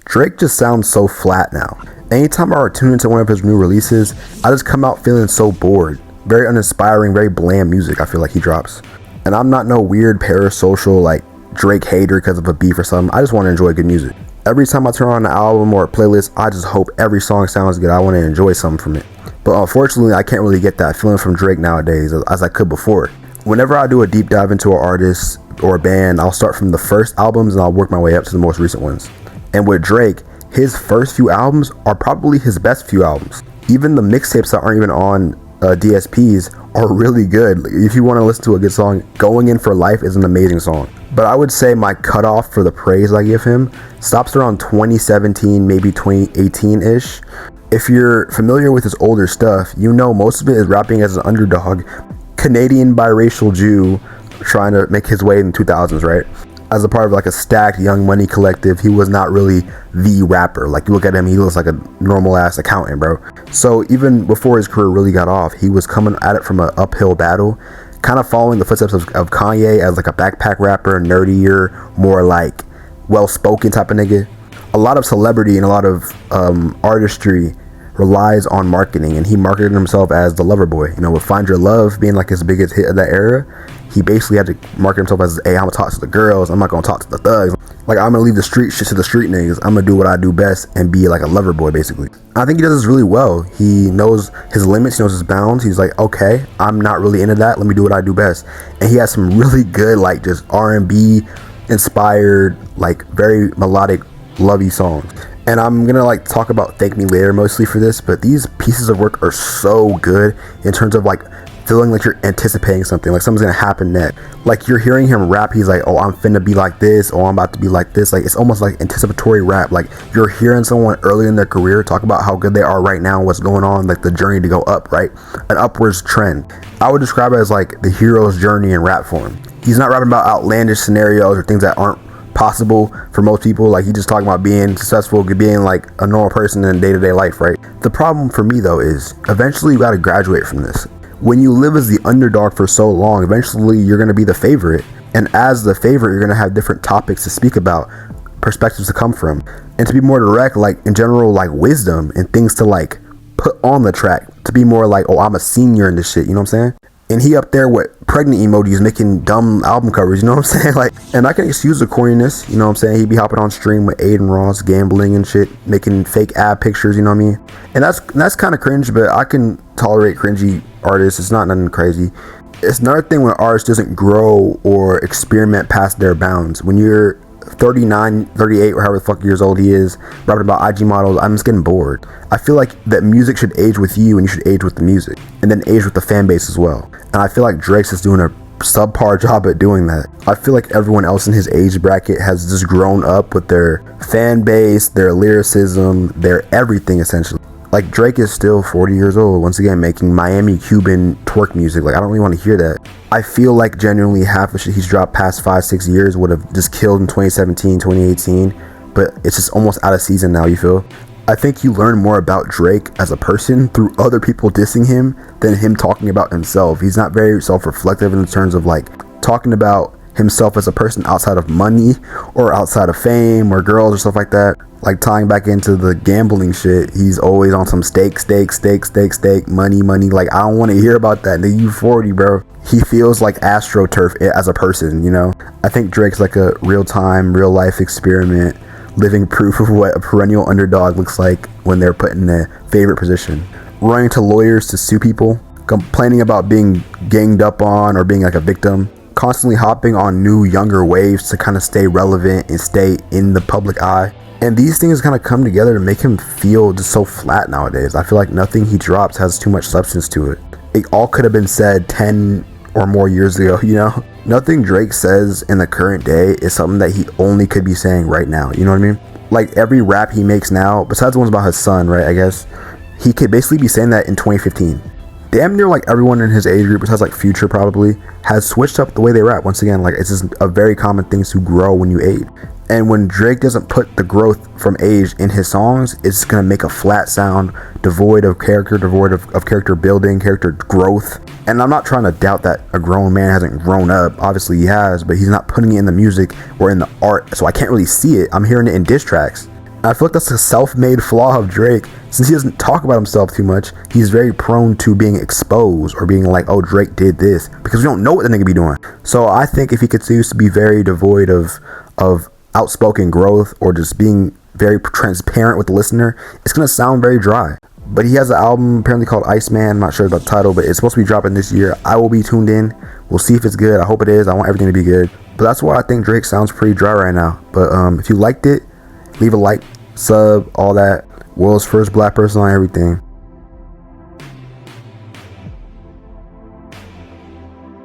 Drake just sounds so flat now. Anytime I tune into one of his new releases, I just come out feeling so bored. Very uninspiring, very bland music I feel like he drops. And I'm not no weird parasocial like Drake hater because of a beef or something. I just want to enjoy good music. Every time I turn on an album or a playlist, I just hope every song sounds good. I want to enjoy something from it. But unfortunately, I can't really get that feeling from Drake nowadays as I could before. Whenever I do a deep dive into an artist or a band, I'll start from the first albums and I'll work my way up to the most recent ones. And with Drake, his first few albums are probably his best few albums. Even the mixtapes that aren't even on DSPs are really good. If you want to listen to a good song, Going In For Life is an amazing song. But I would say my cutoff for the praise I give him stops around 2017, maybe 2018-ish. If you're familiar with his older stuff, you know most of it is rapping as an underdog, Canadian biracial Jew trying to make his way in the 2000s, right? As a part of like a stacked Young Money collective, he was not really the rapper. Like you look at him, he looks like a normal ass accountant, bro. So even before his career really got off, he was coming at it from an uphill battle, kind of following the footsteps of Kanye as like a backpack rapper, nerdier, more like well-spoken type of nigga. A lot of celebrity and a lot of artistry relies on marketing, and he marketed himself as the lover boy. You know, with Find Your Love being like his biggest hit of that era, he basically had to market himself as, hey, I'm gonna talk to the girls, I'm not gonna talk to the thugs. Like, I'm gonna leave the street shit to the street niggas. I'm gonna do what I do best and be like a lover boy, basically. I think he does this really well. He knows his limits, he knows his bounds. He's like, okay, I'm not really into that. Let me do what I do best. And he has some really good, like, just R&B inspired, like, very melodic, lovey songs. And I'm gonna like talk about Thank Me Later mostly for this, but these pieces of work are so good in terms of like feeling like you're anticipating something, like something's gonna happen next. Like you're hearing him rap, he's like, oh, I'm finna be like this, or I'm about to be like this. Like it's almost like anticipatory rap. Like you're hearing someone early in their career talk about how good they are right now, what's going on, like the journey to go up, right? An upwards trend. I would describe it as like the hero's journey in rap form. He's not rapping about outlandish scenarios or things that aren't possible for most people. Like, he's just talking about being successful, being like a normal person in day-to-day life, right? The problem for me though is eventually you got to graduate from this. When you live as the underdog for so long, eventually you're going to be the favorite, and as the favorite you're going to have different topics to speak about, perspectives to come from, and to be more direct, like in general, like wisdom and things to like put on the track, to be more like, oh, I'm a senior in this shit, you know what I'm saying? And he up there with pregnant emojis making dumb album covers, you know what I'm saying? Like, and I can excuse the corniness, you know what I'm saying? He'd be hopping on stream with Aiden Ross, gambling and shit, making fake ab pictures, you know what I mean? And that's kind of cringe, but I can tolerate cringy artists. It's not nothing crazy. It's another thing when an artist doesn't grow or experiment past their bounds. When you're 39, 38, or however the fuck years old he is, rapping about IG models, I'm just getting bored. I feel like that music should age with you, and you should age with the music, and then age with the fan base as well. And I feel like Drake's is doing a subpar job at doing that. I feel like everyone else in his age bracket has just grown up with their fan base, their lyricism, their everything essentially. Like, Drake is still 40 years old, once again, making Miami Cuban twerk music. Like, I don't really want to hear that. I feel like genuinely half the shit he's dropped past 5-6 years would have just killed in 2017, 2018, but it's just almost out of season now, you feel? I think you learn more about Drake as a person through other people dissing him than him talking about himself. He's not very self-reflective in terms of like talking about himself as a person outside of money or outside of fame or girls or stuff like that. Like tying back into the gambling shit, he's always on some stake, money. Like, I don't want to hear about that. Nigga, you 40, bro. He feels like AstroTurf as a person, you know? I think Drake's like a real-time, real-life experiment, living proof of what a perennial underdog looks like when they're put in a favorite position. Running to lawyers to sue people, complaining about being ganged up on or being like a victim, constantly hopping on new, younger waves to kind of stay relevant and stay in the public eye. And these things kind of come together to make him feel just so flat nowadays. I feel like nothing he drops has too much substance to it. It all could have been said 10 or more years ago, you know? Nothing Drake says in the current day is something that he only could be saying right now, you know what I mean? Like, every rap he makes now, besides the ones about his son, right, I guess, he could basically be saying that in 2015. Damn near like everyone in his age group, besides like Future probably, has switched up the way they rap. Once again, like, it's just a very common thing to grow when you age. And when Drake doesn't put the growth from age in his songs, it's gonna make a flat sound, devoid of character, devoid of character building, character growth. And I'm not trying to doubt that a grown man hasn't grown up. Obviously he has, but he's not putting it in the music or in the art, so I can't really see it. I'm hearing it in diss tracks. I feel like that's a self-made flaw of Drake. Since he doesn't talk about himself too much, he's very prone to being exposed or being like, oh, Drake did this, because we don't know what the nigga be doing. So I think if he continues to be very devoid of outspoken growth or just being very transparent with the listener, it's gonna sound very dry. But he has an album apparently called Iceman. I'm not sure about the title, but it's supposed to be dropping this year. I will be tuned in. We'll see if it's good. I hope it is. I want everything to be good. But that's why I think Drake sounds pretty dry right now. But if you liked it, leave a like, sub, all that. World's first black person on everything.